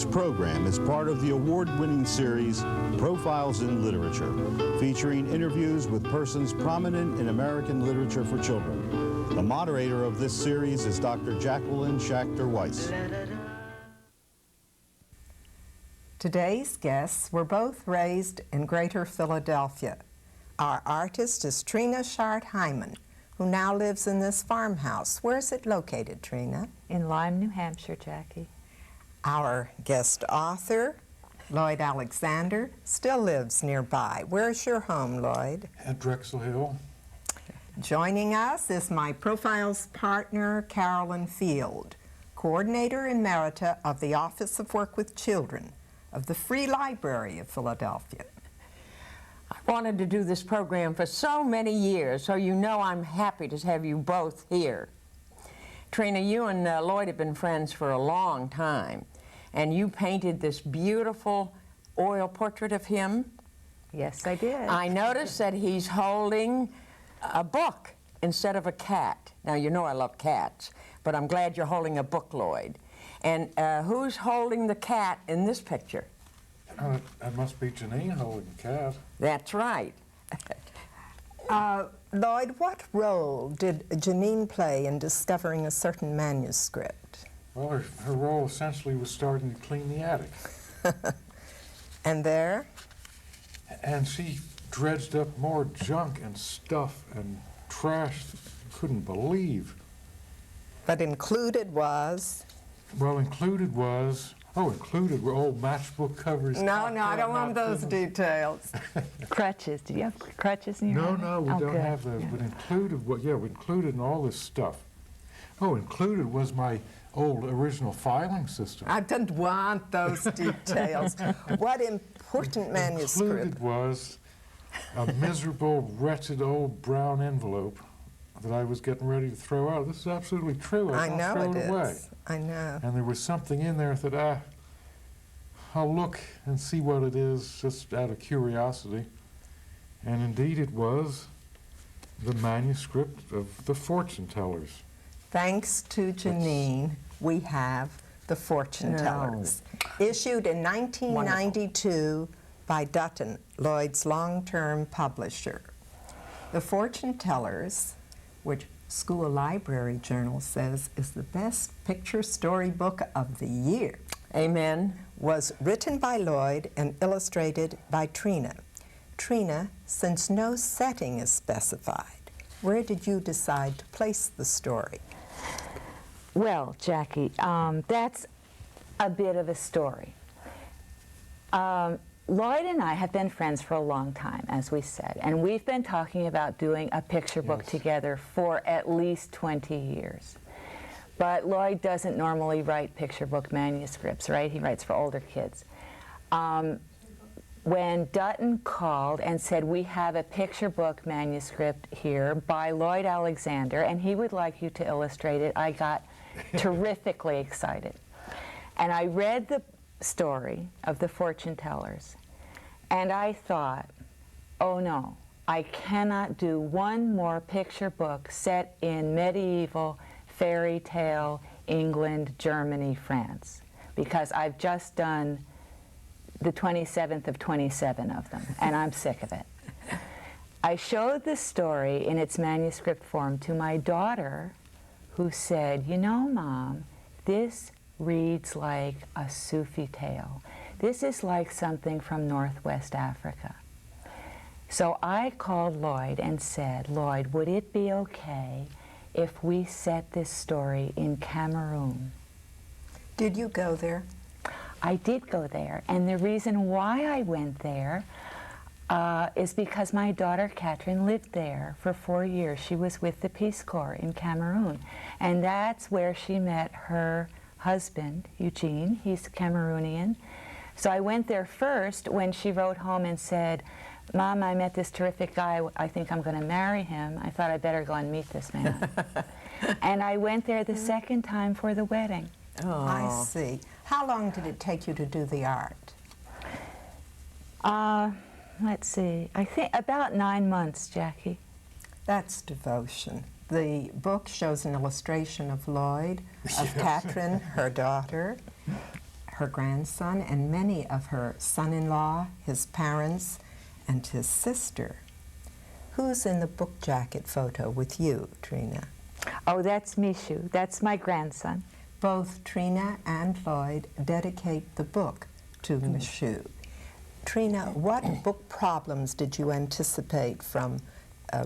Today's program is part of the award-winning series Profiles in Literature, featuring interviews with persons prominent in American literature for children. The moderator of this series is Dr. Jaqueline Shachter Weiss. Today's guests were both raised in Greater Philadelphia. Our artist is Trina Schart Hyman, who now lives in this farmhouse. Where is it located, Trina? In Lyme, New Hampshire, Jackie. Our guest author, Lloyd Alexander, still lives nearby. Where's your home, Lloyd? At Drexel Hill. Joining us is my Profiles partner, Carolyn Field, Coordinator Emerita of the Office of Work with Children of the Free Library of Philadelphia. I wanted to do this program for so many years, so you know I'm happy to have you both here. Trina, you and Lloyd have been friends for a long time, and you painted this beautiful oil portrait of him. Yes, I did. I noticed that he's holding a book instead of a cat. Now, you know I love cats, but I'm glad you're holding a book, Lloyd. And who's holding the cat in this picture? That must be Janine holding the cat. That's right. Lloyd, what role did Janine play in discovering a certain manuscript? Well, her role essentially was starting to clean the attic. And there? And she dredged up more junk and stuff and trash couldn't believe. But included was? Well, included were old matchbook covers. No, I don't want those details. Crutches. Did you have crutches in your house? No, we don't have those. Yeah. But we included in all this stuff. Oh, included was my old original filing system. I didn't want those details. What important manuscript? Included was a miserable, wretched old brown envelope that I was getting ready to throw out. This is absolutely true. I know throw it it away. is. I know. And there was something in there that I'll look and see what it is, just out of curiosity. And indeed it was the manuscript of The Fortune Tellers. Thanks to Janine, we have The Fortune Tellers, issued in 1992 by Dutton, Lloyd's long-term publisher. The Fortune Tellers, which School Library Journal says is the best picture storybook of the year. Amen. Was written by Lloyd and illustrated by Trina. Trina, since no setting is specified, where did you decide to place the story? Well, Jackie, that's a bit of a story. Lloyd and I have been friends for a long time, as we said, and we've been talking about doing a picture book together for at least 20 years. But Lloyd doesn't normally write picture book manuscripts, right? He writes for older kids. When Dutton called and said, we have a picture book manuscript here by Lloyd Alexander, and he would like you to illustrate it, I got terrifically excited. And I read the story of The Fortune Tellers, and I thought, oh no, I cannot do one more picture book set in medieval fairy tale England, Germany, France, because I've just done the 27th of 27 of them, and I'm sick of it. I showed the story in its manuscript form to my daughter, who said, you know, Mom, this reads like a Sufi tale. This is like something from Northwest Africa. So I called Lloyd and said, Lloyd, would it be okay if we set this story in Cameroon? Did you go there? I did go there, and the reason why I went there is because my daughter Catherine lived there for 4 years. She was with the Peace Corps in Cameroon, and that's where she met her husband, Eugene. He's Cameroonian. So I went there first when she wrote home and said, Mom, I met this terrific guy. I think I'm going to marry him. I thought I'd better go and meet this man. And I went there the second time for the wedding. Oh. I see. How long did it take you to do the art? Let's see. I think about 9 months, Jackie. That's devotion. The book shows an illustration of Lloyd, of Catherine, her daughter, her grandson, and many of her son-in-law, his parents, and his sister. Who's in the book jacket photo with you, Trina? Oh, that's Mishu. That's my grandson. Both Trina and Lloyd dedicate the book to Mishu. Trina, what book problems did you anticipate from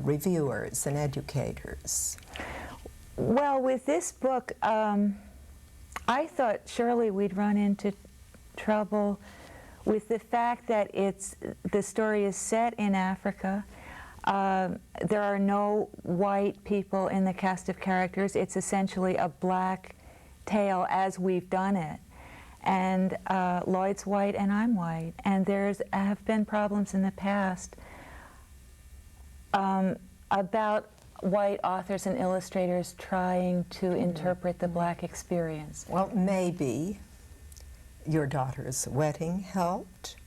reviewers and educators? Well, with this book, I thought surely we'd run into trouble with the fact that the story is set in Africa. There are no white people in the cast of characters. It's essentially a black tale as we've done it. And Lloyd's white and I'm white. And have been problems in the past about white authors and illustrators trying to interpret the black experience. Well, maybe your daughter's wedding helped.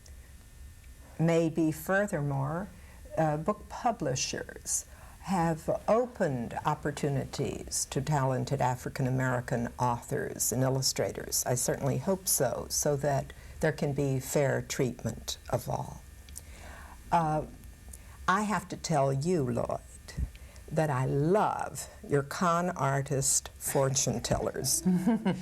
Maybe, furthermore, book publishers have opened opportunities to talented African-American authors and illustrators. I certainly hope so, so that there can be fair treatment of all. I have to tell you, Lloyd, that I love your con artist fortune tellers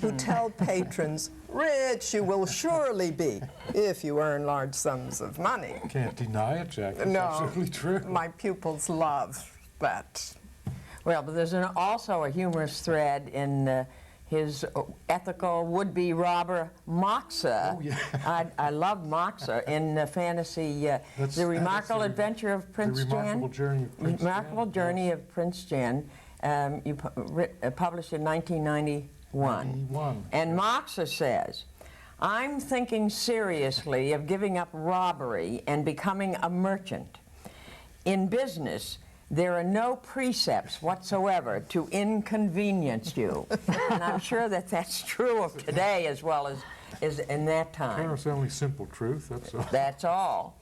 who tell patrons, rich you will surely be if you earn large sums of money. Can't deny it, Jack. It's No, absolutely true. my pupils love that. Well, but there's also a humorous thread in his ethical would-be robber Moxa. Oh, yeah. I love Moxa in fantasy, The Remarkable Adventure of Prince Jan. The Remarkable Journey of Prince Jan. Remarkable Journey of Prince Jan. You published in 1991. 91. And Moxa says, I'm thinking seriously of giving up robbery and becoming a merchant. In business, there are no precepts whatsoever to inconvenience you. And I'm sure that that's true of today as well as in that time. It's the only simple truth, that's all. That's all.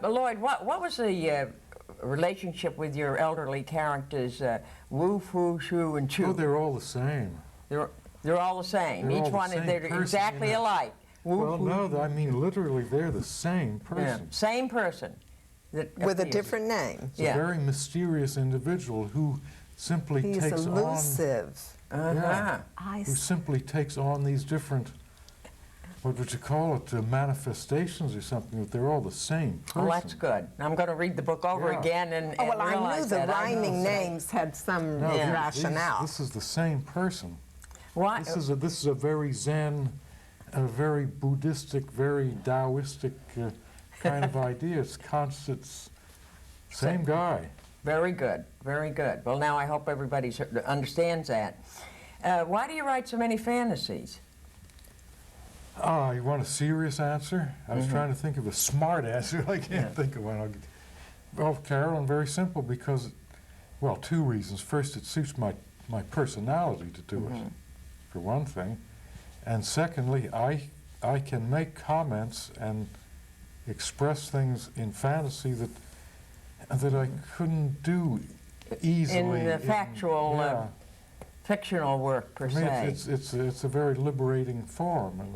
Lloyd, what was the relationship with your elderly characters, Wu, Fu, Shu, and Chu? Oh, they're all the same. They're all the same. They're all Each the one, same they're person, exactly you know. alike. Wu, Well, Fu, no, I mean literally they're the same yeah, person. same person. that With a appears. different name. It's Yeah. a very mysterious individual who simply He's takes elusive. Uh-huh. Yeah. I who simply takes on these different, what would you call it, manifestations or something, but they're all the same person. Well, that's good. I'm going to read the book over Yeah. again and Oh, well, I realize knew the that. rhyming know. names had some No, Yeah. rationale. This is the same person. Why? This is a very Zen, a very Buddhistic, very Taoistic kind of idea. It's constant, same guy. Very good, very good. Well, now I hope everybody understands that. Why do you write so many fantasies? You want a serious answer? I was trying to think of a smart answer. I can't think of one. Well, Carolyn, very simple because, well, two reasons. First, it suits my personality to do it, for one thing. And secondly, I can make comments and express things in fantasy that I couldn't do easily. In the factual, yeah. fictional work, per I mean, se. it's a very liberating form, and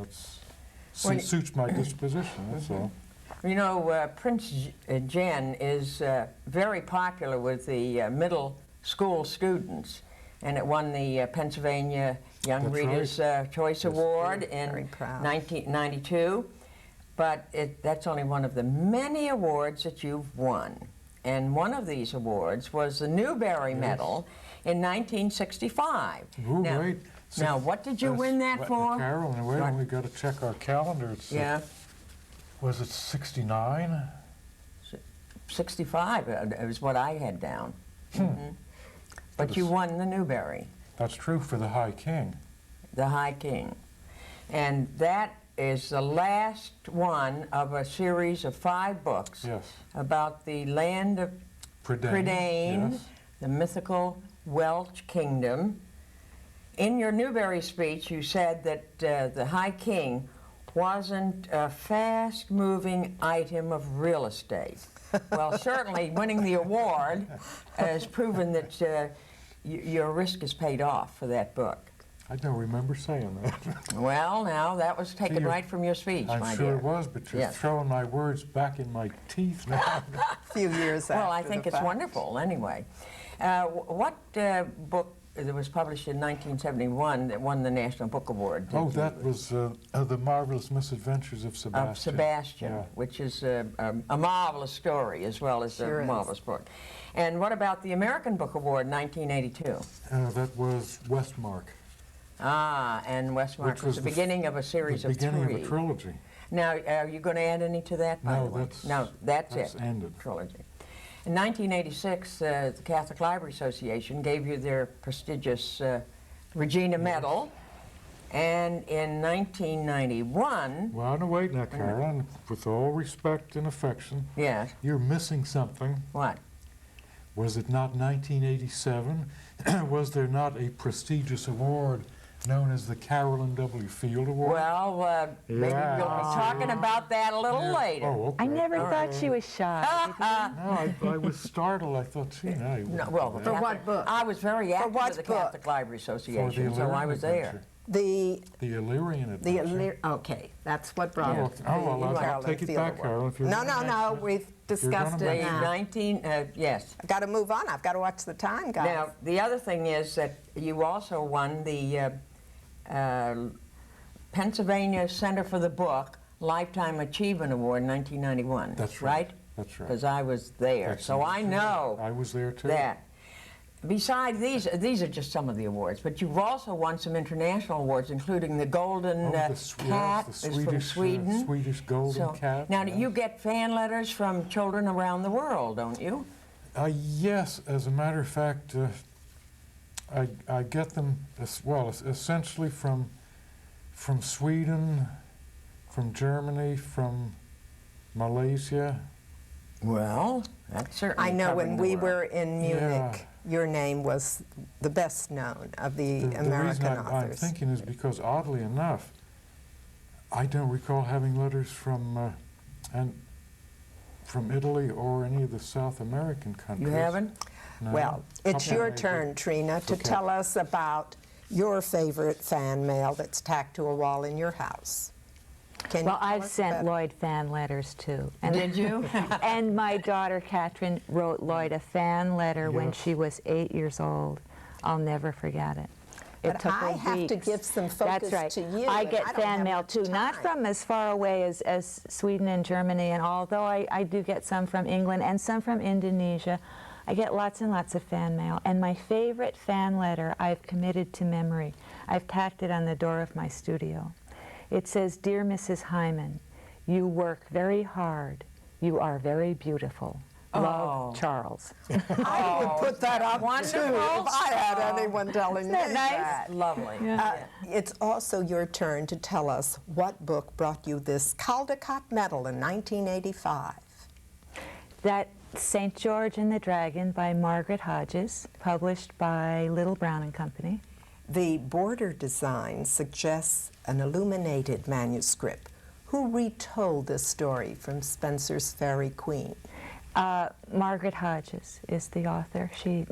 When- it suits my disposition, that's all. You know, Prince Jen is very popular with the middle school students, and it won the Pennsylvania Young That's Readers' Choice Award in Very proud. 1992. But that's only one of the many awards that you've won. And one of these awards was the Newbery Medal in 1965. Ooh, now, wait. now, what did you win that for? Carolyn, wait, What? we got to check our calendar. It's, Yeah, was it 69? 65 is what I had down. But you won the Newbery, That's true for the High King. the High King. And that is the last one of a series of 5 books Yes. about the land of Prydain, Yes. the mythical Welsh kingdom. In your Newbery speech, you said that the High King wasn't a fast-moving item of real estate. Well, certainly winning the award has proven that your risk is paid off for that book. I don't remember saying that. Well, now, that was taken You're- right from your speech, my I'm sure dear. it was, but you're Yes. throwing my words back in my teeth now. A few years after Well, I think the it's fact. wonderful, anyway. What book that was published in 1971 that won the National Book Award? Oh, that was The Marvelous Misadventures of Sebastian. Of Sebastian, Yeah. which is a marvelous story as well as Sure a is. marvelous book. And what about the American Book Award in 1982? That was Westmark. Ah, and Westmark Which was was the the beginning of a series The of beginning three. of a trilogy. Now, are you going to add any to that, by No, the way? that's- No, that's that's it. ended. Trilogy. In 1986, the Catholic Library Association gave you their prestigious Regina Medal. And in 1991, Well, no, wait now, Carolyn. With all respect and affection, yes, you're missing something. what? Was it not 1987? Was there not a prestigious award known as the Carolyn W. Field Award? Well, maybe Yeah. we'll be talking about that a little later. Oh, okay. I never thought she was shy. No, I was startled. I thought, gee, no. you No, wouldn't well, do the that. For what Catholic- book? I was very active what with the book? Catholic Library For the Association, so I Illyrian was there. Adventure. The The Illyrian Adventure. okay, that's what brought Oh, it. okay. Oh, well, the I'll take it Field back, Award. Carolyn. If you're No, gonna no, no, mention it. we've discussed gonna it mention now. Yes. I've got to move on. I've got to watch the time, guys. Now, the other thing is that you also won the Pennsylvania Center for the Book Lifetime Achievement Award in 1991. That's right. That's right. Because I was there, That's so I know I was there too. that. Besides these are just some of the awards, but you've also won some international awards, including the Golden Oh, Cat the is from Swedish, Sweden. Swedish Golden So, Cat. now, yeah. you get fan letters from children around the world, don't you? Yes, as a matter of fact, I get them essentially from Sweden, from Germany, from Malaysia. Well, that's certainly I know covering when the we world. were in Munich, Yeah. your name was the best known of the The American reason I'm authors. thinking is because, oddly enough, I don't recall having letters from Italy or any of the South American countries. You haven't? No. Well, it's Okay. your turn, Trina, to Okay. tell us about your favorite fan mail that's tacked to a wall in your house. Can you Well, tell I've us sent about- Lloyd fan letters too. And Did you? and my daughter Catherine wrote Lloyd a fan letter when Yes. she was 8 years old. I'll never forget it. It But took I her have to weeks. give some That's focus right. to you, I and get I don't fan have mail much too, not time. from as far away as Sweden and Germany, and although I do get some from England and some from Indonesia, I get lots and lots of fan mail. And my favorite fan letter I've committed to memory. I've tacked it on the door of my studio. It says, "Dear Mrs. Hyman, you work very hard. You are very beautiful. Love, Oh. Charles." I would put that up too wonderful. if I had anyone telling me that nice? that. Lovely. It's also your turn to tell us what book brought you this Caldecott Medal in 1985. That St. George and the Dragon by Margaret Hodges, published by Little Brown and Company. The border design suggests an illuminated manuscript. Who retold this story from Spenser's Faerie Queene? Margaret Hodges is the author. She,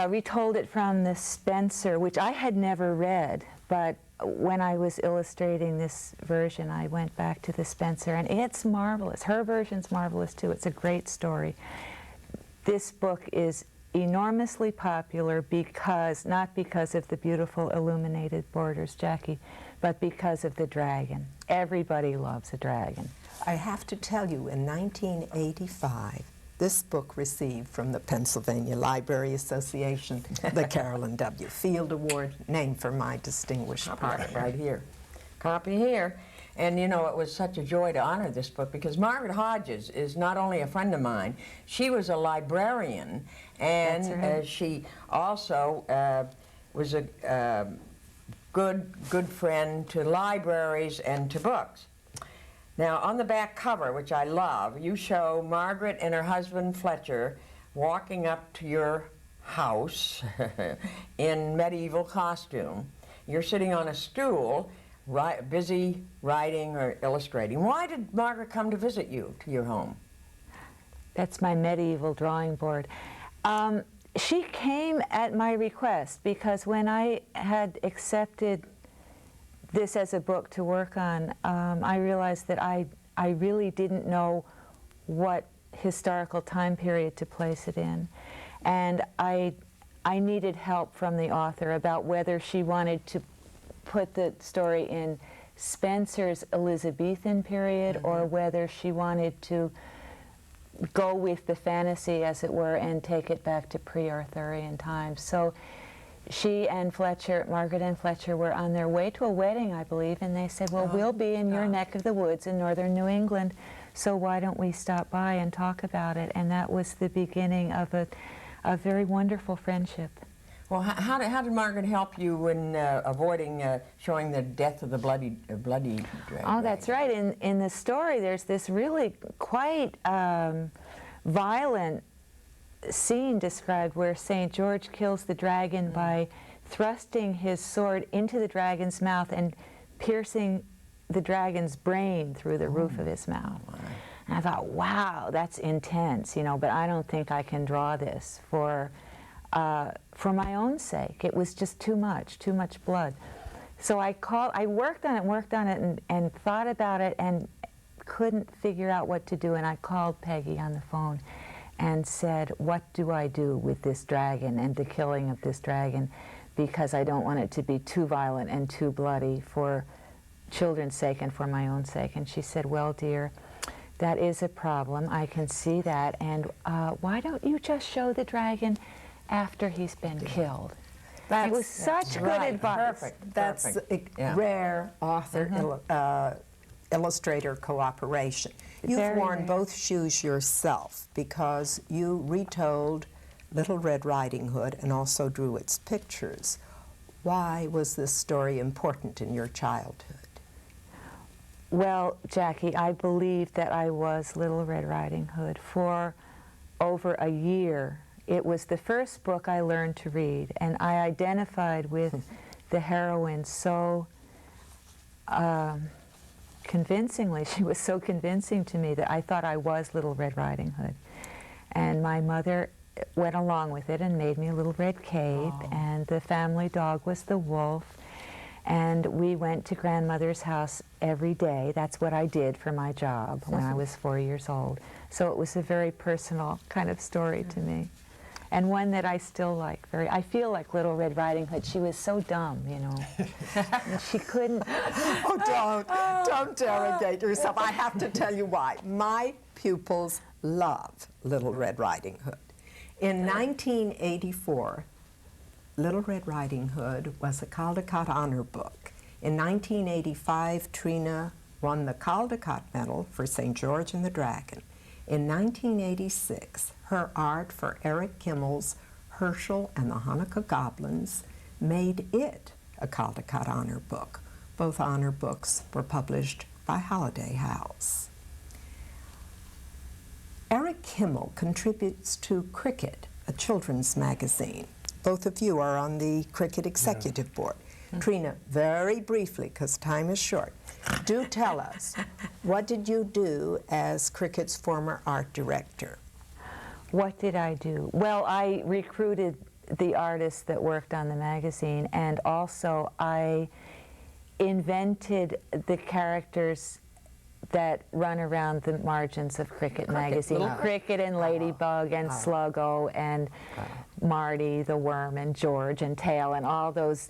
retold it from the Spenser, which I had never read, but when I was illustrating this version, I went back to the Spenser, and it's marvelous. Her version's marvelous, too. It's a great story. This book is enormously popular because, not because of the beautiful illuminated borders, Jackie, but because of the dragon. Everybody loves a dragon. I have to tell you, in 1985, this book received from the Pennsylvania Library Association the Carolyn W. Field Award, named for my distinguished partner. Right here. Copy here. And you know, it was such a joy to honor this book because Margaret Hodges is not only a friend of mine, she was a librarian, and That's right. she also was a good friend to libraries and to books. Now, on the back cover, which I love, you show Margaret and her husband Fletcher walking up to your house in medieval costume. You're sitting on a stool, busy writing or illustrating. Why did Margaret come to visit you to your home? That's my medieval drawing board. She came at my request, because when I had accepted this as a book to work on, I realized that I really didn't know what historical time period to place it in. And I needed help from the author about whether she wanted to put the story in Spencer's Elizabethan period, or whether she wanted to go with the fantasy, as it were, and take it back to pre-Arthurian times. So she and Fletcher, Margaret and Fletcher, were on their way to a wedding, I believe, and they said, well, we'll be in your neck of the woods in northern New England, so why don't we stop by and talk about it? And that was the beginning of a very wonderful friendship. Well, how did Margaret help you in avoiding showing the death of the bloody dragon? Oh, that's right. In the story, there's this really quite violent scene described where St. George kills the dragon by thrusting his sword into the dragon's mouth and piercing the dragon's brain through the roof of his mouth. And I thought, wow, that's intense, you know, but I don't think I can draw this for my own sake. It was just too much blood. So I worked on it and thought about it and couldn't figure out what to do, and I called Peggy on the phone and said, what do I do with this dragon and the killing of this dragon, because I don't want it to be too violent and too bloody for children's sake and for my own sake. And she said, well, dear, that is a problem. I can see that, and why don't you just show the dragon after he's been killed? It was such good advice. Perfect. That's rare author illustrator cooperation. You've Very worn rare. both shoes yourself, because you retold Little Red Riding Hood and also drew its pictures. Why was this story important in your childhood? Well, Jackie, I believe that I was Little Red Riding Hood for over a year. It was the first book I learned to read, and I identified with the heroine so convincingly. She was so convincing to me that I thought I was Little Red Riding Hood. And my mother went along with it and made me a little red cape, and the family dog was the wolf. And we went to grandmother's house every day. That's what I did for my job when I was 4 years old. So it was a very personal kind of story to me. And one that I still like very. I feel like Little Red Riding Hood. She was so dumb, you know. And she couldn't. Oh, don't derogate yourself. I have to tell you why. My pupils love Little Red Riding Hood. In 1984, Little Red Riding Hood was a Caldecott Honor Book. In 1985, Trina won the Caldecott Medal for St. George and the Dragon. In 1986, her art for Eric Kimmel's Herschel and the Hanukkah Goblins made it a Caldecott Honor Book. Both honor books were published by Holiday House. Eric Kimmel contributes to Cricket, a children's magazine. Both of you are on the Cricket Executive Board. Trina, very briefly, because time is short, do tell us, what did you do as Cricket's former art director? What did I do? Well, I recruited the artists that worked on the magazine, and also I invented the characters that run around the margins of Cricket magazine. Cricket and Ladybug and Sluggo and Marty the Worm and George and Tail and all those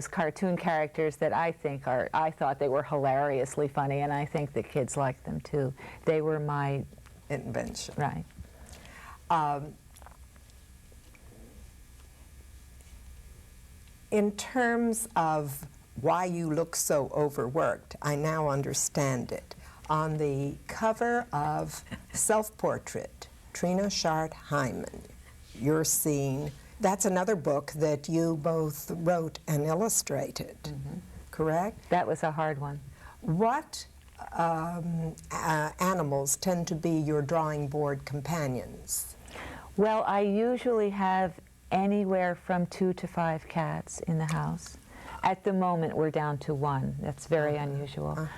cartoon characters that I thought they were hilariously funny, and I think the kids liked them too. They were my invention. Right. In terms of why you look so overworked, I now understand it. On the cover of Self-Portrait, Trina, Schart, Hyman, you're seeing, that's another book that you both wrote and illustrated, correct? That was a hard one. What animals tend to be your drawing board companions? Well, I usually have anywhere from 2 to 5 cats in the house. At the moment, we're down to 1. That's very unusual.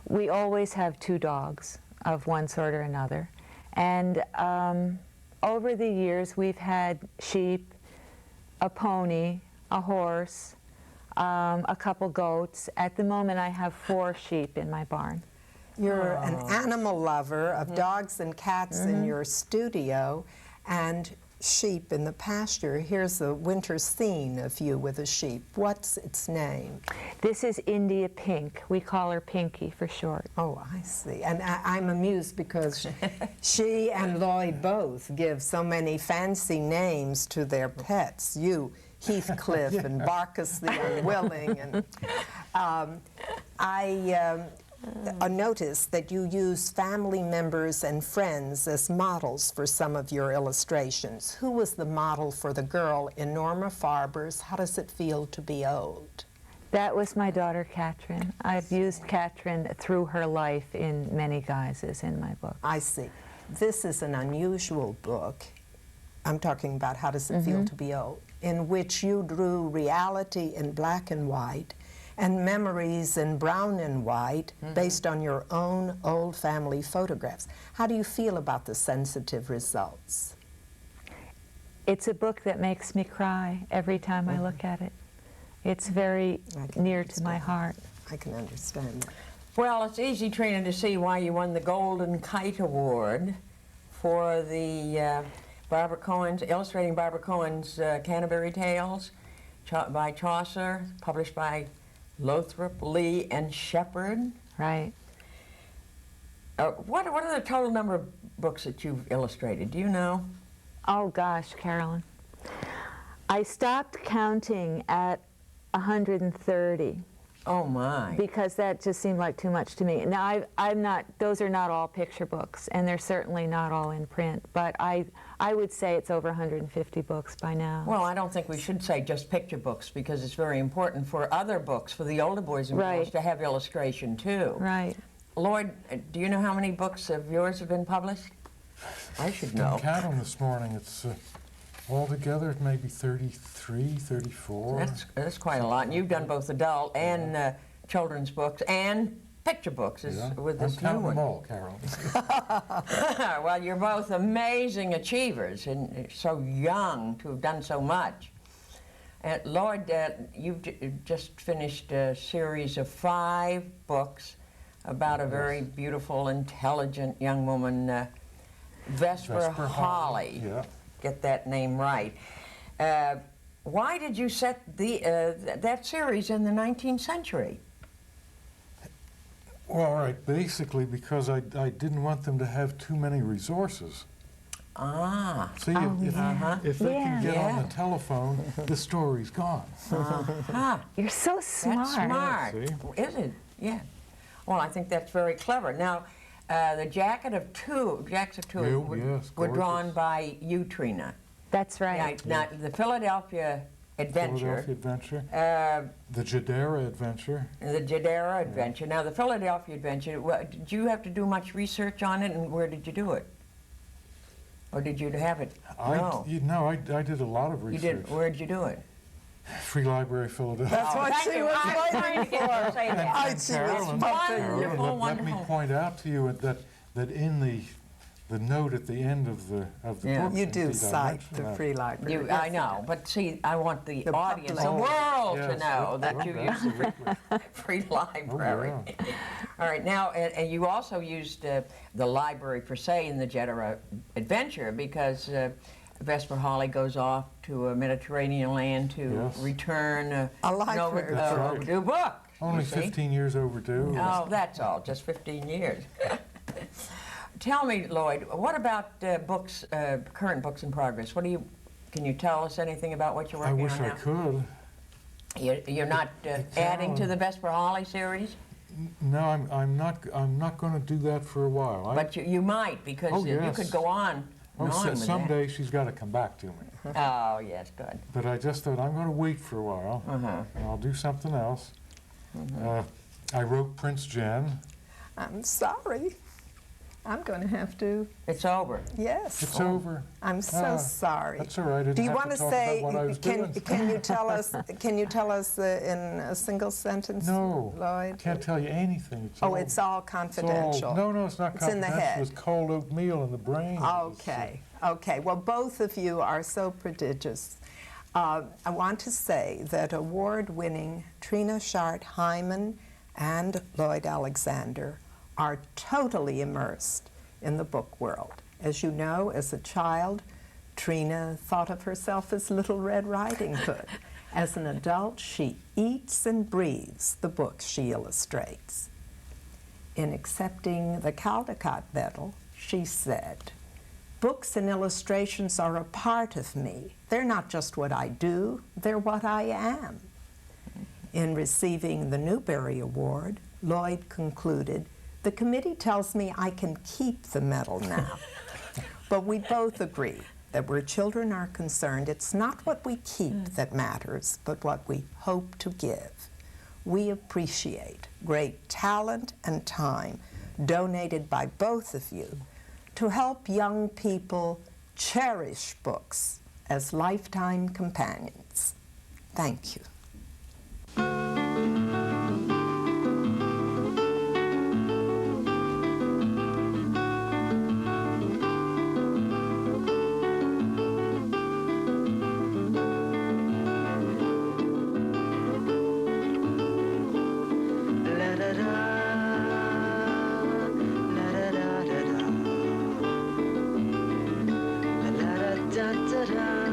We always have 2 dogs of one sort or another. And over the years, we've had sheep, a pony, a horse, a couple goats. At the moment, I have 4 sheep in my barn. You're an animal lover of dogs and cats in your studio and sheep in the pasture. Here's a winter scene of you with a sheep. What's its name? This is India Pink. We call her Pinky for short. Oh, I see. And I'm amused because she and Lloyd both give so many fancy names to their pets. You, Heathcliff, and Barkus the Unwilling. And I noticed that you use family members and friends as models for some of your illustrations. Who was the model for the girl in Norma Farber's How Does It Feel to Be Old? That was my daughter, Catherine. I've used Catherine through her life in many guises in my book. I see. This is an unusual book. I'm talking about How Does It Feel to Be Old, in which you drew reality in black and white and memories in brown and white based on your own old family photographs. How do you feel about the sensitive results? It's a book that makes me cry every time I look at it. It's very near to my heart. I can understand that. Well, it's easy, Trina, to see why you won the Golden Kite Award for the Barbara Cohen's, illustrating Barbara Cohen's Canterbury Tales by Chaucer, published by Lothrop, Lee, and Shepard. Right. What are the total number of books that you've illustrated? Do you know? Oh gosh, Carolyn. I stopped counting at 130 Oh my. because that just seemed like too much to me. Now, I'm not, those are not all picture books, and they're certainly not all in print, but I would say it's over 150 books by now. Well, I don't think we should say just picture books because it's very important for other books, for the older boys and girls, to have illustration too. Right. Lloyd, do you know how many books of yours have been published? I should know. Didn't count them this morning. It's altogether maybe 33, 34. That's quite a lot. And you've done both adult and children's books and picture books with this new I'm counting one. them all, Carol. Well, you're both amazing achievers and so young to have done so much. Lloyd, you've just finished a series of 5 books about a very beautiful, intelligent young woman, Vesper Hawley. Yeah. Get that name right. Why did you set that series in the 19th century? Well, all right, basically because I didn't want them to have too many resources. Ah. See, if they can get on the telephone, the story's gone. You're so smart. That's smart. Yeah, Is it? Yeah. Well, I think that's very clever. Now, the Jackets of Two were drawn by you, Trina. That's right. Now, the Philadelphia Adventure. The Jadera Adventure. The Jadera Adventure. Now, the Philadelphia Adventure, did you have to do much research on it, and where did you do it? Or did you have it? No, I did a lot of research. You did? Where did you do it? Free Library, Philadelphia. That's what she was waiting for. Carolyn, Wonderful, let me point out to you that in the note at the end of the book. You do indeed, cite the Free Library. I know, but see, I want the audience, the world, to know that you use the Free Library. Oh, yeah. All right, now, and you also used the library per se in the Jadera Adventure because Vesper Hawley goes off to a Mediterranean land to return a library. Overdue book. Only 15 years overdue. Oh, that's all, just 15 years. Tell me, Lloyd, what about books, current books in progress? Can you tell us anything about what you're working on now? I wish I could. You're not adding to the Vesper Hawley series? No, I'm not going to do that for a while. But you might, because you could go on. Someday she's got to come back to me. Oh, yes, good. But I just thought I'm going to wait for a while, and I'll do something else. I wrote Prince Jen. I'm sorry. I'm going to have to, It's over. yes. It's over. I'm so sorry. That's all right. I didn't Do you have want to to talk say, about what I was doing. can you tell us in a single sentence, No, Lloyd? can't tell you anything. It's all confidential. No, it's not It's in the confidential. head. It's cold oatmeal in the brain. Okay, okay. Well, both of you are so prodigious. I want to say that award-winning Trina, Schart, Hyman, and Lloyd Alexander are totally immersed in the book world. As you know, as a child, Trina thought of herself as Little Red Riding Hood. As an adult, she eats and breathes the books she illustrates. In accepting the Caldecott Medal, she said, "Books and illustrations are a part of me. They're not just what I do, they're what I am." In receiving the Newbery Award, Lloyd concluded, "The committee tells me I can keep the medal now." But we both agree that where children are concerned, it's not what we keep that matters, but what we hope to give. We appreciate great talent and time donated by both of you to help young people cherish books as lifetime companions. Thank you. Da da da